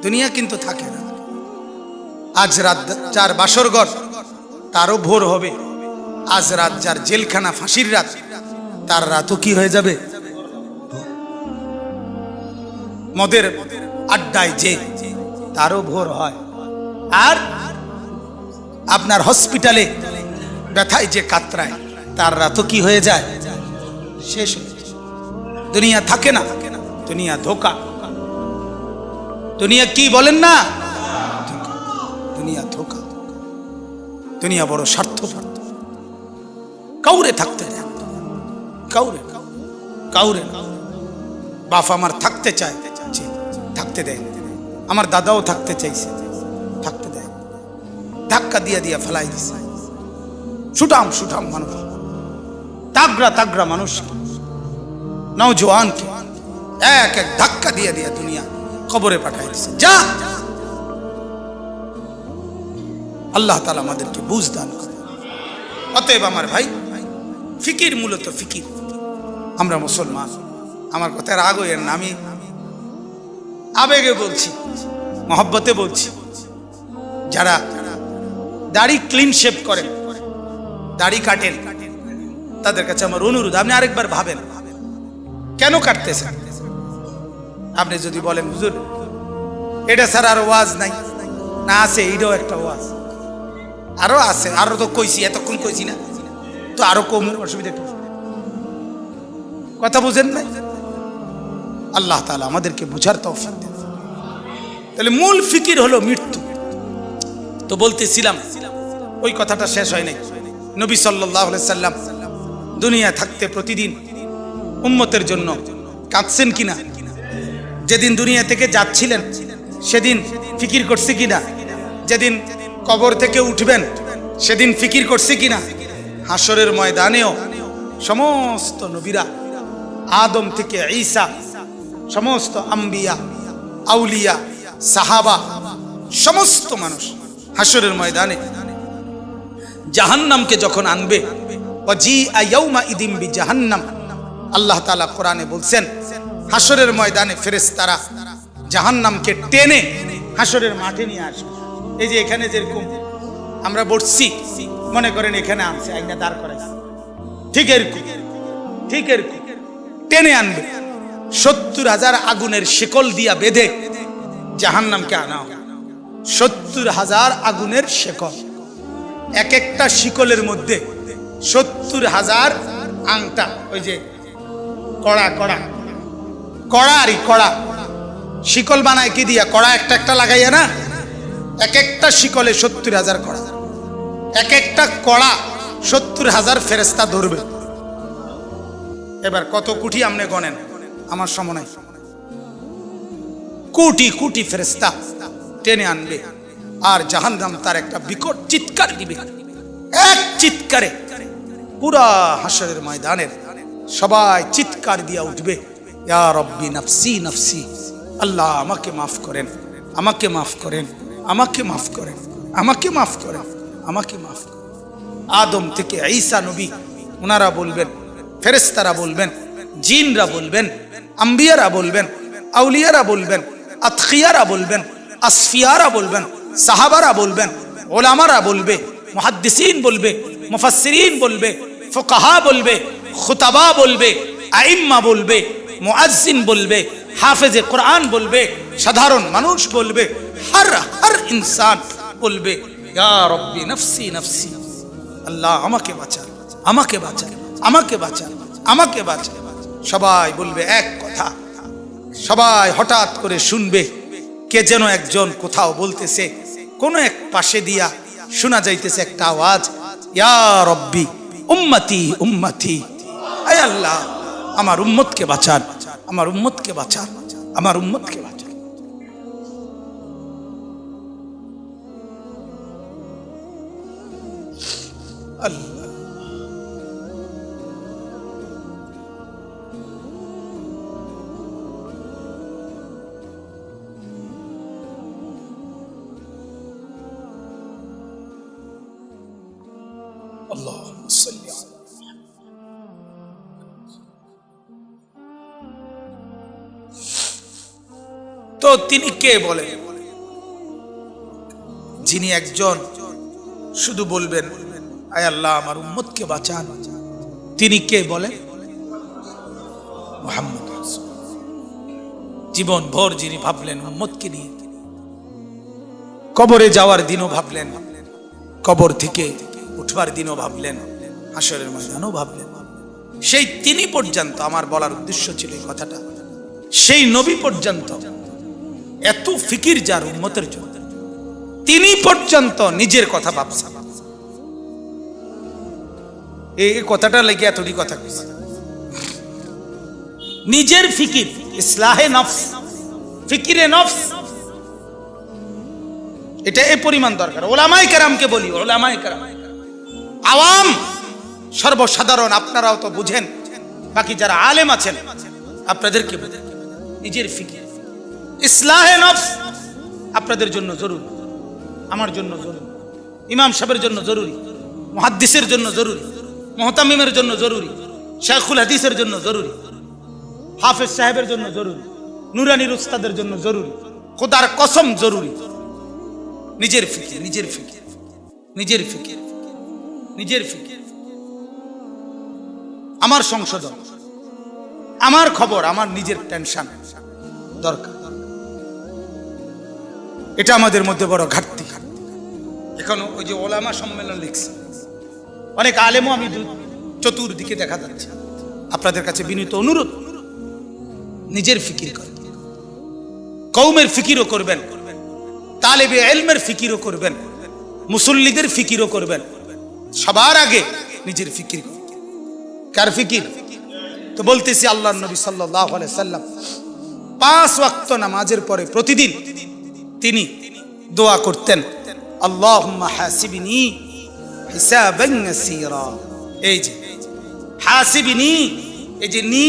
দুনিয়া কিন্তু থাকে না। আজ রাত যার বাসর ঘর তারও ভোর হবে, আজ রাত যার জেলখানা ফাঁসির রাত তার রাতও কি হয়ে যাবে? মদের আড্ডায় যে তারও ভোর হয়। আর আপনার হসপিটালে ব্যথায় যে কাতরায় তার রাতও কি হয়ে যায়? শেষ হয়ে যায়। দুনিয়া থাকে না, দুনিয়া ধোকা। দুনিয়া কি বলেন না? দুনিয়া ধোকা। দুনিয়া বড় স্বার্থপর, কাউরে থাকতে দেয়, কাউরে কাউরে। বাপ আমার থাকতে চায়, থাকতে দেয়। আমার দাদাও থাকতে চাইছে, থাকতে দেয়। ধাক্কা দিয়া দিয়া ফেলাই দিছে। সুঠাম সুঠাম মানুষ, তাগড়া তাগড়া মানুষ, নওজোয়ানকে এক এক ধাক্কা দিয়া দিয়া দুনিয়া কবরে পাঠাই দিছে। যা, আল্লাহ তাআলা আমাদেরকে বুঝ দান করে। অতএব আমার ভাই, ফিকির মূলত ফিকির। আমরা মুসলমান, আমার কথা রাগ হইয়েন না, আমি আবেগে বলছি, মহব্বতে বলছি। যারা দাড়ি ক্লিন শেভ করেন, দাড়ি কাটেন, তাদের কাছে আমার অনুরোধ, আপনি আরেকবার ভাবেন কেন কাটতেছেন। আপনি যদি বলেন হুজুর এটা ছাড়া আর ওয়াজ নাই, না আছে, এইটাও একটা ওয়াজ, আরো আছে, আরো তো কইছি, এতক্ষণ কইছি না তো, আরো কম, অসুবিধা কি? কথা বুঝেন নাই? আল্লাহ তাআলা আমাদেরকে বুঝার তৌফিক দেন। তাহলে মূল ফিকির হলো মৃত্যু। তো বলতেছিলাম, ওই কথাটা শেষ হয় নাই। নবী সাল্লাল্লাহু আলাইহি সাল্লাম দুনিয়া থাকতে প্রতিদিন উম্মতের জন্য কাঁদছেন কিনা? যেদিন দুনিয়া থেকে যাচ্ছিলেন সেদিন ফিকির করছে কিনা? যেদিন কবর থেকে উঠবেন সেদিন ফিকির করছে কিনা? হাসরের ময়দানেও সমস্ত নবীরা, আদম থেকে ঈসা, সমস্ত আম্বিয়া, আউলিয়া, সাহাবা, সমস্ত মানুষ হাসরের ময়দানে জাহান্নামকে যখন আনবে, ওয়াজিআ ইয়াউমা ইদিম বিজাহান্নাম, আল্লাহ তাআলা কোরআনে বলছেন হাসরের ময়দানে ফেরেশতারা জাহান্নামকে টেনে হাসরের মাঠে নিয়ে আসবে। এই যে এখানে যেরকম আমরা বসছি, মনে করেন এখানে আনছে, আইনা দাঁড় করাইছে, ঠিক এরকম, ঠিক এরকম টেনে আনবে। ৭০,০০০ আগুনের শিকল দিয়া বেঁধে জাহান্নামকে আনা হবে। ৭০,০০০ আগুনের শিকল, এক একটা শিকলের মধ্যে ৭০,০০০ আংটা, ওই যে কড়া কড়া কড়ারই কড়া, শিকল বানায় কি দিয়া? কড়া একটা একটা লাগাইয়া না, এক একটা শিকলে ৭০,০০০ কড়া, এক একটা কড়া ৭০,০০০ ফেরেশতা ধরবে। এবার কত কোটি আপনি গণেন, আমার সময় নাই। কোটি কোটি ফেরেশতা টেনে আনবে, আর জাহান্নাম তার একটা বিকট চিৎকার দিবে। এক চিৎকারে পুরা হাসরের ময়দানের সবাই চিৎকার দিয়া উঠবে, ইয়া রব্বি নাফসি নাফসি, আল্লাহ আমাকে মাফ করেন, আমাকে মাফ করেন, আমাকে মাফ করেন, আমাকে মাফ করেন, আমাকে মাফ করেন। আদম থেকে ঈসা নবী, ওনারা বলবেন, ফেরেশতারা বলবেন, জিনরা বলবেন, আম্বিয়ারা বলবেন, আউলিয়ারা বলবেন, আতকিয়ারা বলবেন, আসফিয়ারা বলবেন, সাহাবারা বলবেন, ওলামারা বলবে, মুহাদ্দিসিন বলবে, মুফাসসিরিন বলবে, ফুকাহা বলবে, খুতাবা বলবে, আইম্মা বলবে, মুআজ্জিন বলবে, হাফেজে কোরআন বলবে, সাধারণ মানুষ বলবে, হর ইনসান বলবে, ইয়া রব্বি নাফসি নাফসি, আল্লাহ আমাকে বাঁচান, আমাকে বাঁচান, আমাকে বাঁচান, আমাকে বাঁচান। সবাই বলবে এক কথা। সবাই হঠাৎ করে শুনবে কে যেন একজন কোথাও বলতেছে, কোন এক পাশে দিয়া শোনা যাইতেছে একটা আওয়াজ, ইয়া রব্বি উম্মতি উম্মতি, আয় আল্লাহ আমার উম্মতকে বাঁচান, আমার উম্মতকে বাঁচান, আমার উম্মতকে বাঁচান। আল্লাহ আল্লাহুম্মা সাল্লি আলা। তো তিনি কে বলেন? যিনি একজন শুধু বলবেন আয় আল্লাহ আমার উম্মতকে বাঁচান, তিনি কে বলেন? মুহাম্মদ রাসূল। জীবন ভর যিনি ভাবলেন উম্মতকে নিয়ে, কবরে যাওয়ার দিনও ভাবলেন, কবর থেকে উঠবার দিনও ভাবলেন, হাসরের ময়দানও ভাবলেন। সেই তিনি পর্যন্ত, আমার বলার উদ্দেশ্য ছিল এই কথাটা, সেই নবী পর্যন্ত এত ফিকির যার উম্মতের জন্য, তিনি পর্যন্ত নিজের কথা ভাবছেন। এই কথাটা লেগে এতটি কথা কইছে, নিজের ফিকির, ইসলাহে নফস, ফিকিরে নফস, এটা এই পরিমাণ দরকার। ওলামায়ে কেরামকে বলি, ওলামায়ে কেরাম, আওয়াম সর্বসাধারণ আপনারাও তো বুঝেন, বাকি যারা আলেম আছেন আপনাদেরকে বুঝেন, নিজের ফিকির, ইসলাহে নফস আপনাদের জন্য জরুরি, আমার জন্য জরুরি, ইমাম সাহেবের জন্য জরুরি, মুহাদ্দিসের জন্য জরুরি, মুহতামিমের জন্য জরুরি, শাইখুল হাদিসের জন্য জরুরি, হাফেজ সাহেবের জন্য জরুরি, নুরানির উস্তাদের জন্য জরুরি, খোদার কসম জরুরি। নিজের ফিকির, নিজের ফিকির, নিজের ফিকির, নিজের ফিকির, আমার সংশোধন, আমার খবর, আমার নিজের টেনশন দরকার। এটা আমাদের মধ্যে বড় ঘাটতি। এখন ওই যে ওলামা সম্মেলন লিখছে, অনেক আলেমও আমি চতুর্দিকে দেখা যাচ্ছে। আপনাদের কাছে বিনীত অনুরোধ, নিজের ফিকির করেন, কওমের ফিকিরও করবেন, তালেবে ইলমের ফিকিরও করবেন, মুসল্লিদের ফিকিরও করবেন। সবার আগে নিজের ফিকির। কার ফিকির? তো বলতেছি আল্লাহর নবী সাল্লাল্লাহু আলাইহি সাল্লাম 5 ওয়াক্ত নামাজের পরে প্রতিদিন তিনি দোয়া করতেন, আল্লাহুম্মা হাসিবনি হিসাবান ইয়াসীরা। এই যে হাসিবনি, এই যে নি,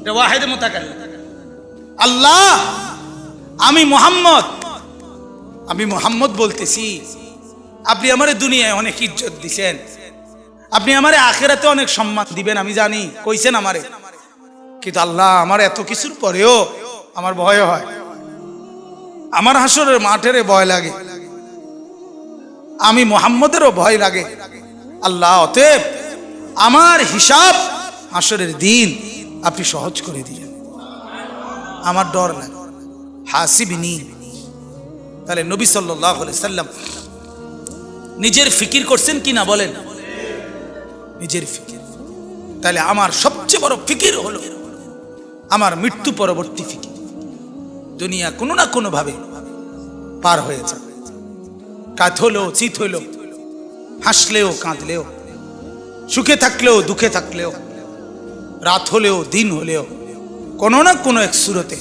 এটা ওয়াহিদ মুতাকাল্লিম। আল্লাহ, আমি মুহাম্মদ বলতেছি, আপনি আমারে দুনিয়ায় অনেক ইজ্জত দিছেন, আপনি আমারে আখিরাতে অনেক সম্মান দিবেন, আমি জানি, কইছেন আমারে। কিন্তু আল্লাহ, আমার এত কিছুর পরেও আমার ভয় হয়, আমার হাসরের মাঠের ভয় লাগে, আমি মুহাম্মদেরও ভয় লাগে। আল্লাহ, অতএব আমার হিসাব হাসরের দিন আপনি সহজ করে দিলেন, আমার ডর লাগে। হাসিবনি। তাহলে নবী সাল্লাল্লাহু আলাইহি সাল্লাম নিজের ফিকির করছেন কি না বলেন? নিজের ফিকির। তাহলে আমার সবচেয়ে বড় ফিকির হলো আমার মৃত্যু পরবর্তী ফিকির। দুনিয়া কোনো না কোনো ভাবে পার হয়ে যাবে, কাত হলেও চিত হলেও, হাসলেও কাঁদলেও, সুখে থাকলেও দুঃখে থাকলেও, রাত হলেও দিন হলেও, কোনো না কোনো এক সুরতে,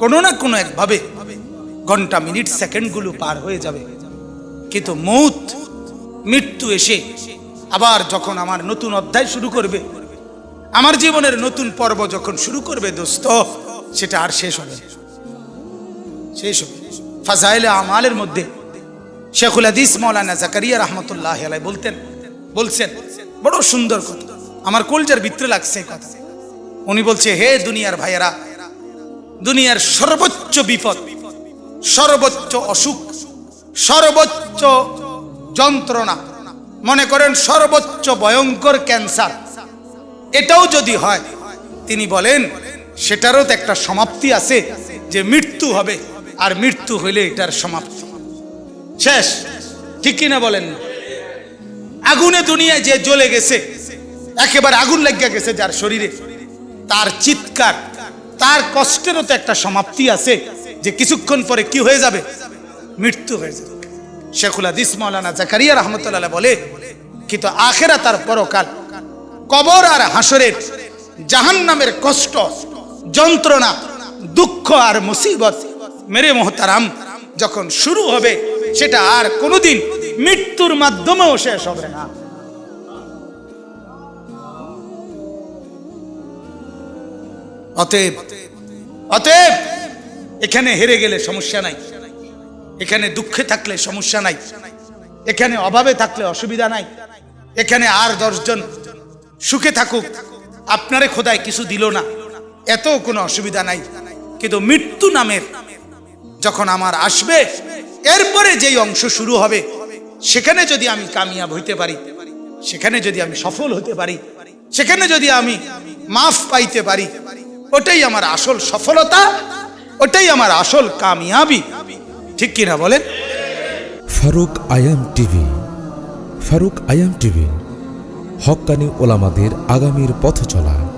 কোনো না কোনো একভাবে ঘন্টা মিনিট সেকেন্ডগুলো পার হয়ে যাবে। কিন্তু মৃত্যু এসে আবার যখন আমার নতুন অধ্যায় শুরু করবে, আমার জীবনের নতুন পর্ব যখন শুরু করবে দোস্ত, সেটা আর শেষ হবে, শেষ হবে। ফাজাইলে আমালের মধ্যে শেখুল হাদিস মাওলানা জাকারিয়া রাহমাতুল্লাহ আলাইহি বলছেন বড় সুন্দর কথা, আমার কলজার ভিতরে লাগছে কথা। উনি বলছে, হে দুনিয়ার ভাইয়েরা, দুনিয়ার সর্বোচ্চ বিপদ, সর্বোচ্চ অসুখ, সর্বোচ্চ যন্ত্রণা, মনে করেন সর্বোচ্চ ভয়ঙ্কর ক্যান্সার, এটাও যদি হয়, তিনি বলেন সেটারও তো একটা সমাপ্তি আছে, যে মৃত্যু হবে, আর মৃত্যু হইলে এটার সমাপ্তি শেষ। ঠিক কিনা বলেন? আগুনে দুনিয়ায় যে জ্বলে গেছে, একেবারে আগুন লাগিয়া গেছে যার শরীরে, তার চিৎকার, তার কষ্টেরও তো একটা সমাপ্তি আছে, যে কিছুক্ষণ পরে কি হয়ে যাবে? মৃত্যু হয়ে যাবে। শেখুল হাদিস মাওলানা জাকারিয়া রাহমাতুল্লাহ বলে, কিন্তু আখিরাত আর পরকাল, কবর আর হাসরের জাহান্নামের কষ্ট, যন্ত্রণা, দুঃখ আর মুসিবত, মেরে মোহতারাম, যখন শুরু হবে, সেটা আর কোনোদিন মৃত্যুর মাধ্যমেও শেষ হবে না। অতএব এখানে হেরে গেলে সমস্যা নাই, এখানে দুঃখে থাকলে সমস্যা নাই, এখানে অভাবে থাকলে অসুবিধা নাই, এখানে আর 10 জন সুখে থাকুক, আপনারে খোদায় কিছু দিল না, এত কোনো অসুবিধা নাই। কিন্তু মৃত্যু নামের যখন আমার আসবে, এরপরে যেই অংশ শুরু হবে, সেখানে যদি আমি কামিয়াব হইতে পারি, সেখানে যদি আমি সফল হতে পারি, সেখানে যদি আমি মাফ পাইতে পারি, ওটাই আমার আসল সফলতা, ওটাই আমার আসল কামিয়াবি। ঠিক কিনা বলেন? ফারুক আয়াম টিভি। ফারুক আয়াম টিভি, হক্কানি ওলামাদের আগামীর পথ চলা।